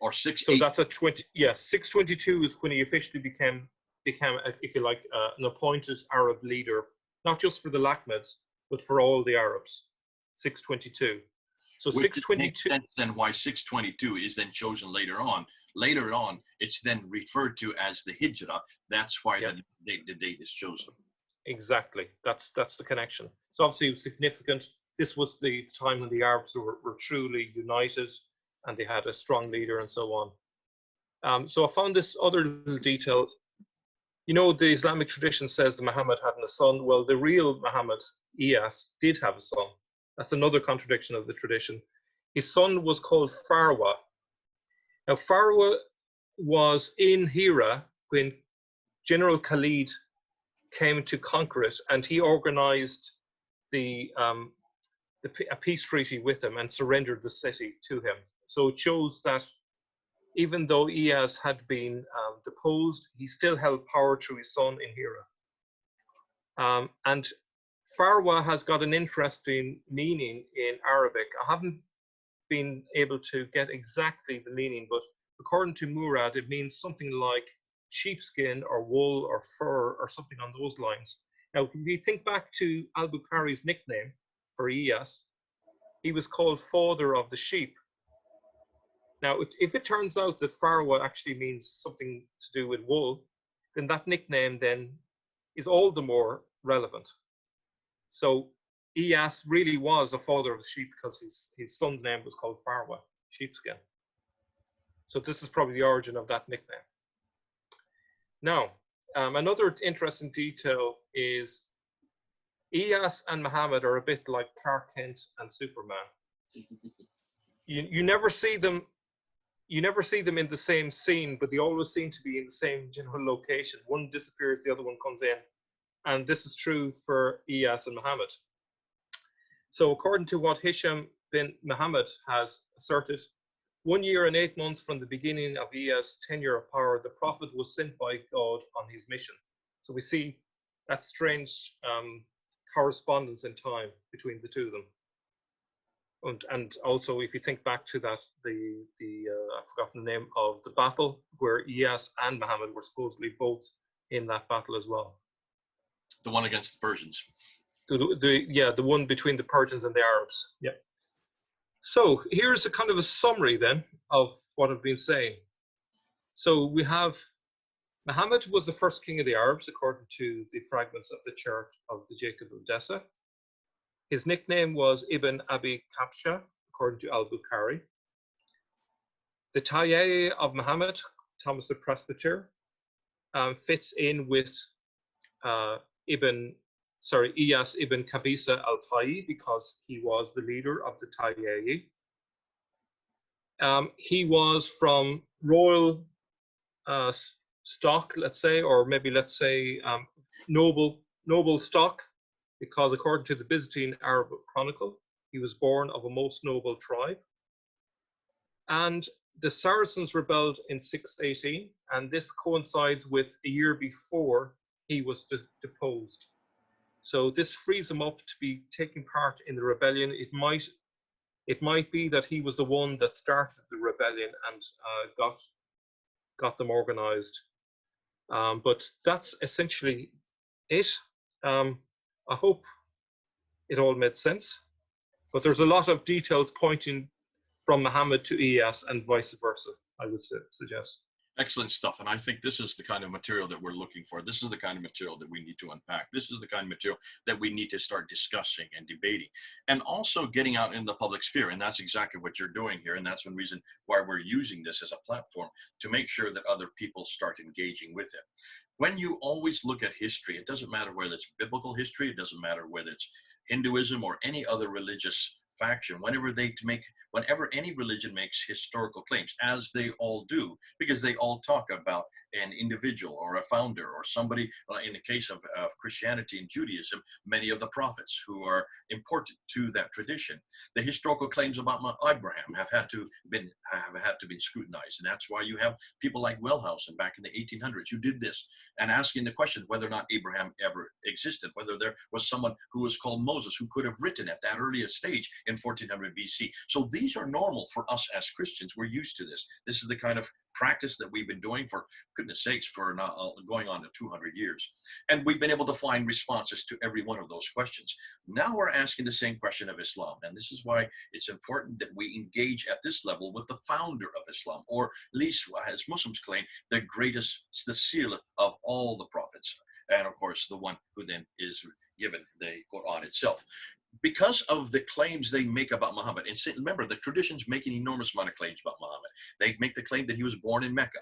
or 6.
So that's a 20. Yes, 622 is when he officially became became, if you like, an appointed Arab leader, not just for the Lakhmids, but for all the Arabs. 622. So
Which makes
622.
sense then why 622 is then chosen later on. Later on, it's then referred to as the Hijrah. That's why
Yeah.
the date is chosen.
Exactly. That's the connection. So obviously it was significant. This was the time when the Arabs were truly united and they had a strong leader and so on. So I found this other little detail. You know, the Islamic tradition says that Muhammad had a son. Well, the real Muhammad, Iyas, did have a son. That's another contradiction of the tradition. His son was called Farwa. Now, Farwa was in Hira when General Khalid came to conquer it, and he organized a peace treaty with him and surrendered the city to him. So it shows that even though Iyas had been deposed, he still held power through his son in Hira. And Farwa has got an interesting meaning in Arabic. I haven't been able to get exactly the meaning, but according to Murad, it means something like sheepskin or wool or fur or something on those lines. Now, if you think back to al-Bukhari's nickname for Iyas, he was called father of the sheep. Now, if it turns out that Farwa actually means something to do with wool, then that nickname then is all the more relevant. So Iyas really was a father of the sheep because his son's name was called Farwa, sheepskin. So this is probably the origin of that nickname. Now, another interesting detail is Iyas and Muhammad are a bit like Clark Kent and Superman. You never see them. You never see them in the same scene, but they always seem to be in the same general location. One disappears, the other one comes in, and this is true for Iyas and Muhammad. So, according to what Hisham bin Muhammad has asserted, 1 year and 8 months from the beginning of Iyas' tenure of power, the Prophet was sent by God on his mission. So we see that strange correspondence in time between the two of them. And also, if you think back to that, I've forgotten the name of the battle where Iyas and Muhammad were supposedly both in that battle as well.
The one against the Persians.
The one between the Persians and the Arabs. Yeah. So here's a kind of a summary then of what I've been saying. So we have Muhammad was the first king of the Arabs, according to the fragments of the chart of the Jacob of Dessa. His nickname was Ibn Abi Kabsha, according to al-Bukhari. The Tayyah of Muhammad, Thomas the Presbyter, fits in with Iyas ibn Qabisa al-Tayyi because he was the leader of the Tayyah. He was from royal stock, let's say, or maybe let's say noble stock, because according to the Byzantine Arab Chronicle, he was born of a most noble tribe. And the Saracens rebelled in 618, and this coincides with a year before he was deposed. So this frees him up to be taking part in the rebellion. It might be that he was the one that started the rebellion and got them organized. But that's essentially it. I hope it all made sense. But there's a lot of details pointing from Muhammad to Iyas and vice versa, I would suggest.
Excellent stuff. And I think this is the kind of material that we're looking for. This is the kind of material that we need to unpack. This is the kind of material that we need to start discussing and debating and also getting out in the public sphere. And that's exactly what you're doing here. And that's one reason why we're using this as a platform to make sure that other people start engaging with it. When you always look at history, it doesn't matter whether it's biblical history, it doesn't matter whether it's Hinduism or any other religious faction, whenever any religion makes historical claims, as they all do, because they all talk about an individual or a founder or somebody, in the case of Christianity and Judaism, many of the prophets who are important to that tradition. The historical claims about Abraham have had to be scrutinized, and that's why you have people like Wellhausen back in the 1800s who did this and asking the question whether or not Abraham ever existed, whether there was someone who was called Moses who could have written at that earliest stage in 1400 BC. So these are normal for us as Christians. We're used to this. This is the kind of practice that we've been doing for goodness sakes for not, going on to 200 years. And we've been able to find responses to every one of those questions. Now we're asking the same question of Islam. And this is why it's important that we engage at this level with the founder of Islam, or at least, as Muslims claim, the greatest, the seal of all the prophets. And of course, the one who then is given the Quran itself. Because of the claims they make about Muhammad, and remember, the traditions make an enormous amount of claims about Muhammad. They make the claim that he was born in Mecca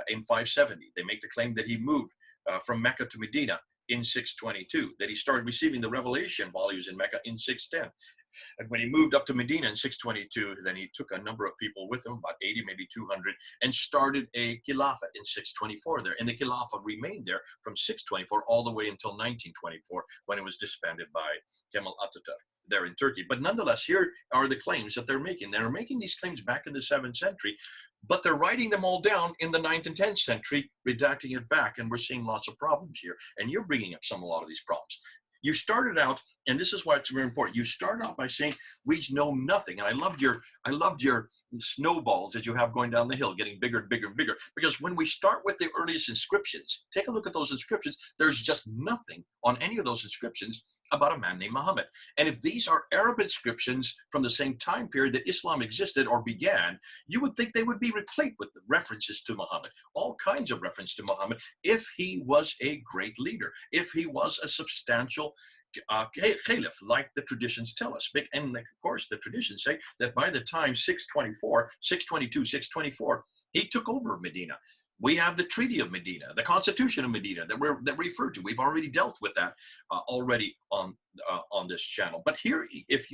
in 570. They make the claim that he moved from Mecca to Medina in 622, that he started receiving the revelation while he was in Mecca in 610. And when he moved up to Medina in 622, then he took a number of people with him, about 80, maybe 200, and started a Khilafah in 624 there. And the Khilafah remained there from 624 all the way until 1924, when it was disbanded by Kemal Atatürk there in Turkey. But nonetheless, here are the claims that they're making. They're making these claims back in the 7th century, but they're writing them all down in the 9th and 10th century, redacting it back, and we're seeing lots of problems here. And you're bringing up a lot of these problems. You started out, and this is why it's very important. You start out by saying we know nothing, and I loved your snowballs that you have going down the hill, getting bigger and bigger and bigger. Because when we start with the earliest inscriptions, take a look at those inscriptions. There's just nothing on any of those inscriptions about a man named Muhammad. And if these are Arab inscriptions from the same time period that Islam existed or began, you would think they would be replete with references to Muhammad, all kinds of reference to Muhammad, if he was a great leader, if he was a substantial caliph, like the traditions tell us. And of course, the traditions say that by the time 624, he took over Medina. We have the Treaty of Medina, the Constitution of Medina that we referred to. We've already dealt with that already on this channel. But here, if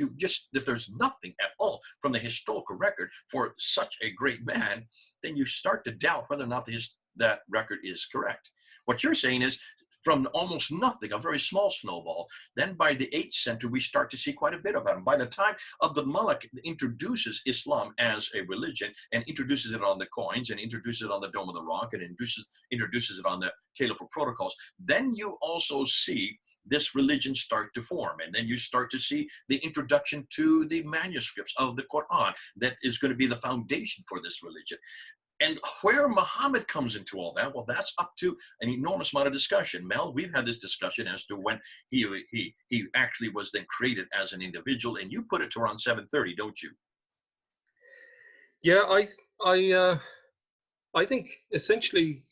there's nothing at all from the historical record for such a great man, then you start to doubt whether or not that record is correct. What you're saying is, from almost nothing, a very small snowball, then by the 8th century, we start to see quite a bit about him. By the time Abd al-Malik introduces Islam as a religion and introduces it on the coins and introduces it on the Dome of the Rock and introduces it on the Caliphal protocols, then you also see this religion start to form. And then you start to see the introduction to the manuscripts of the Quran that is going to be the foundation for this religion. And where Muhammad comes into all that, well, that's up to an enormous amount of discussion. Mel, we've had this discussion as to when he actually was then created as an individual, and you put it to around 730, don't you?
Yeah, I think essentially,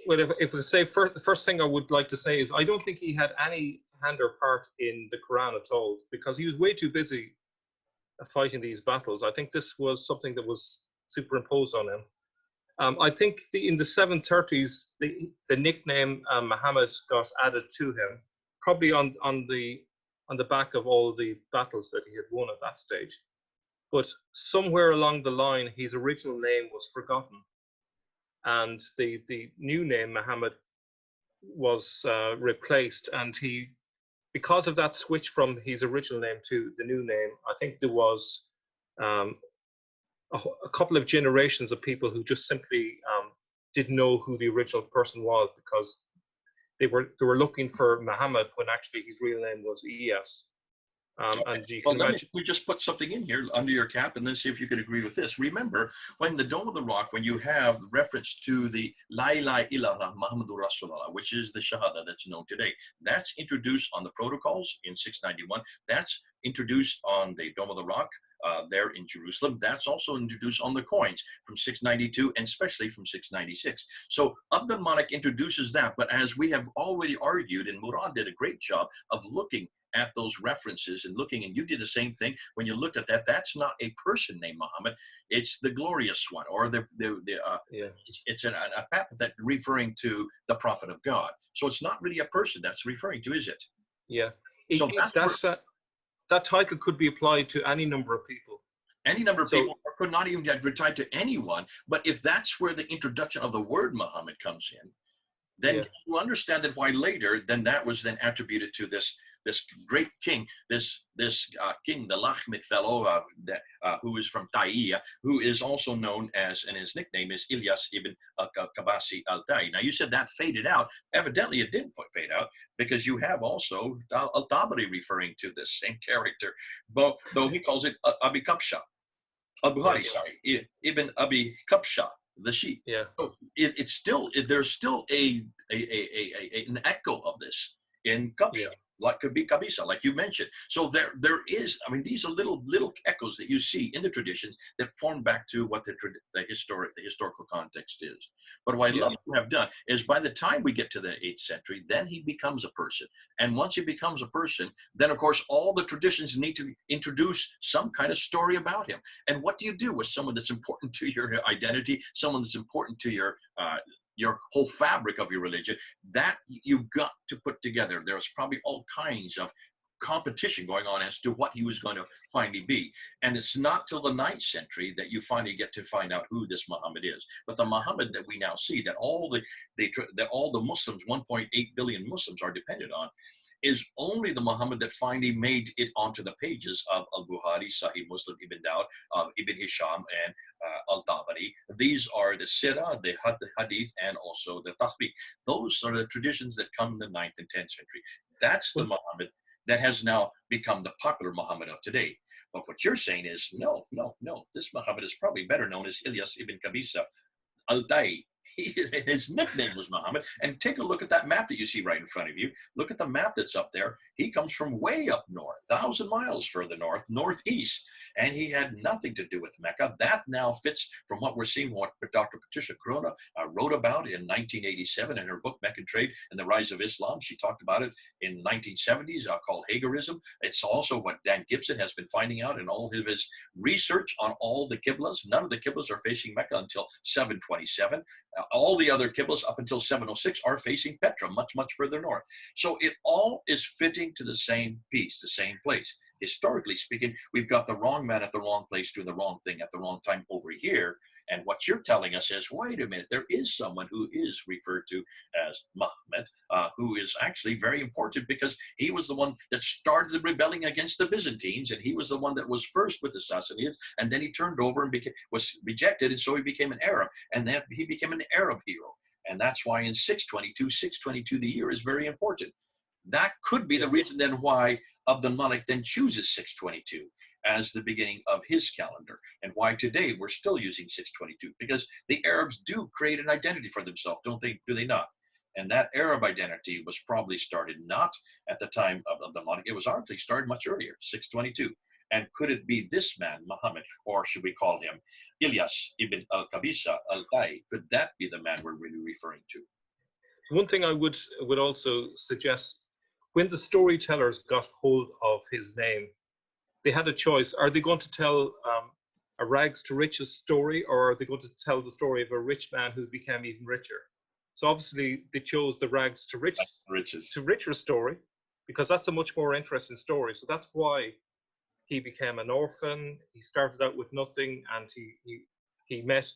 well, if I say the first thing I would like to say is I don't think he had any hand or part in the Quran at all, because he was way too busy fighting these battles. I think this was something that was superimposed on him. I think in the 730s, the nickname Muhammad got added to him, probably on the back of all the battles that he had won at that stage. But somewhere along the line, his original name was forgotten, and the new name Muhammad was replaced. And because of that switch from his original name to the new name, I think there was a couple of generations of people who just simply didn't know who the original person was, because they were looking for Muhammad when actually his real name was Iyas. And you can imagine.
We just put something in here under your cap, and then see if you could agree with this. Remember, when the Dome of the Rock, when you have reference to the La ilaha illallah Muhammadur Rasulullah, which is the Shahada that's known today, that's introduced on the protocols in 691. That's introduced on the Dome of the Rock there in Jerusalem. That's also introduced on the coins from 692 and especially from 696. So Abd al-Malik introduces that, but as we have already argued, and Murad did a great job of looking at those references and looking, and you did the same thing when you looked at that. That's not a person named Muhammad. It's the glorious one, or it's an epithet referring to the prophet of God. So it's not really a person that's referring to, is it?
Yeah. So that title could be applied to any number of people.
Any number of people, or could not even get tied to anyone. But if that's where the introduction of the word Muhammad comes in, then you understand that why later, then that was then attributed to this this great king, this king, the Lahmid fellow, who is from Taiya, who is also known as, and his nickname is Ilyas ibn Kabasi al-Tai. Now, you said that faded out. Evidently, it did fade out, because you have also al-Tabari referring to this same character, though he calls it Abi Kabsha. Al-Bukhari, sorry, Ibn Abi Kabsha, the sheep.
Yeah.
So it's still, there's still an echo of this in Kabsha. Like could be Kabisa, like you mentioned. So there is, I mean, these are little echoes that you see in the traditions that form back to what the historical context is. But what I love to have done is, by the time we get to the 8th century, then he becomes a person. And once he becomes a person, then of course all the traditions need to introduce some kind of story about him. And what do you do with someone that's important to your identity, someone that's important to your whole fabric of your religion, that you've got to put together? There's probably all kinds of competition going on as to what he was going to finally be. And it's not till the 9th century that you finally get to find out who this Muhammad is. But the Muhammad that we now see, that all the Muslims, 1.8 billion Muslims, are dependent on, is only the Muhammad that finally made it onto the pages of Al-Bukhari, Sahih Muslim, Ibn Dawud, Ibn Hisham, and Al-Tabari. These are the Sirah, the Hadith, and also the Tahbik. Those are the traditions that come in the 9th and 10th century. That's the Muhammad that has now become the popular Muhammad of today. But what you're saying is, no. This Muhammad is probably better known as Ilyas ibn Kabisa al-Tai. His nickname was Muhammad. And take a look at that map that you see right in front of you. Look at the map that's up there. He comes from way up north, 1,000 miles further north, northeast. And he had nothing to do with Mecca. That now fits from what we're seeing, what Dr. Patricia Corona wrote about in 1987 in her book, Mecca Trade and the Rise of Islam. She talked about it in the 1970s, called Hagarism. It's also what Dan Gibson has been finding out in all of his research on all the Qiblas. None of the Qiblas are facing Mecca until 727. All the other Qiblas up until 706 are facing Petra, much further north. So it all is fitting to the same piece, the same place. Historically speaking, we've got the wrong man at the wrong place doing the wrong thing at the wrong time over here. And what you're telling us is, wait a minute, there is someone who is referred to as Muhammad, who is actually very important, because he was the one that started the rebelling against the Byzantines, and he was the one that was first with the Sassanids, and then he turned over and was rejected, and so he became an Arab, and then he became an Arab hero. And that's why in 622, the year is very important. That could be the reason then why Abdul Malik then chooses 622 as the beginning of his calendar, and why today we're still using 622, because the Arabs do create an identity for themselves, don't they? Do they not? And that Arab identity was probably started not at the time of Abdul Malik. It was actually started much earlier, 622. And could it be this man, Muhammad, or should we call him Ilyas ibn al-Kabisa al-Tai? Could that be the man we're really referring to?
One thing I would also suggest, when the storytellers got hold of his name, they had a choice. Are they going to tell a rags to riches story, or are they going to tell the story of a rich man who became even richer? So obviously they chose the rags to riches to because that's a much more interesting story. So that's why he became an orphan. He started out with nothing, and he met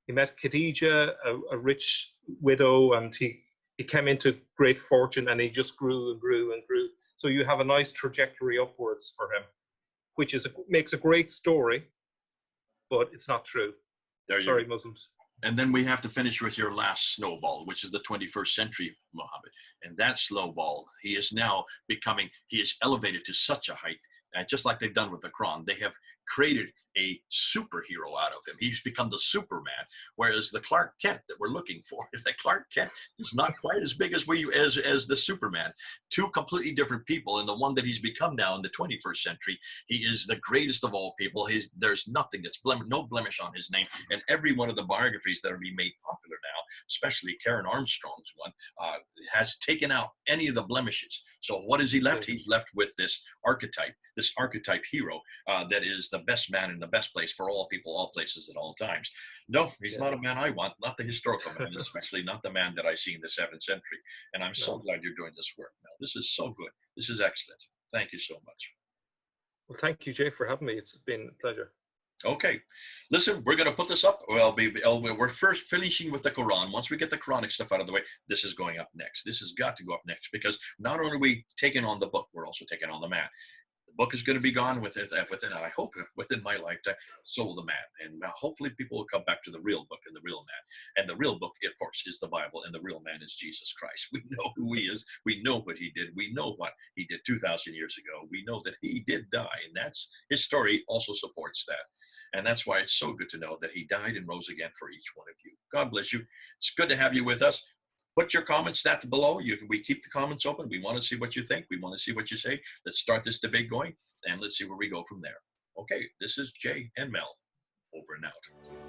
Khadija, a rich widow, and he came into great fortune, and he just grew and grew and grew. So you have a nice trajectory upwards for him, which makes a great story, but it's not true. Sorry, Muslims.
And then we have to finish with your last snowball, which is the 21st century Muhammad. And that snowball, he is elevated to such a height, and just like they've done with the Quran, they have created a superhero out of him. He's become the Superman, whereas the Clark Kent that we're looking for, the Clark Kent is not quite as big as the Superman. Two completely different people, and the one that he's become now in the 21st century, he is the greatest of all people. There's nothing that's no blemish on his name, and every one of the biographies that are being made popular now, especially Karen Armstrong's one, has taken out any of the blemishes. So what is he left? He's left with this archetype hero that is the best man in the best place for all people, all places, at all times. No, he's not a man I want, not the historical man, especially not the man that I see in the 7th century. And I'm so glad you're doing this work, Mel. This is so good. This is excellent. Thank you so much.
Well, thank you, Jay, for having me. It's been a pleasure.
Okay, listen, we're going to put this up. We're first finishing with the Quran. Once we get the Quranic stuff out of the way, this is going up next. This has got to go up next, because not only are we taking on the book, we're also taking on the man. The book is going to be gone within, I hope, within my lifetime. So will the man, and hopefully people will come back to the real book and the real man. And the real book, of course, is the Bible, and the real man is Jesus Christ. We know who he is. We know what he did. We know what he did 2,000 years ago. We know that he did die, and that's his story also supports that. And that's why it's so good to know that he died and rose again for each one of you. God bless you. It's good to have you with us. Put your comments down below. We keep the comments open. We want to see what you think. We want to see what you say. Let's start this debate going, and let's see where we go from there. Okay, this is Jay and Mel, over and out.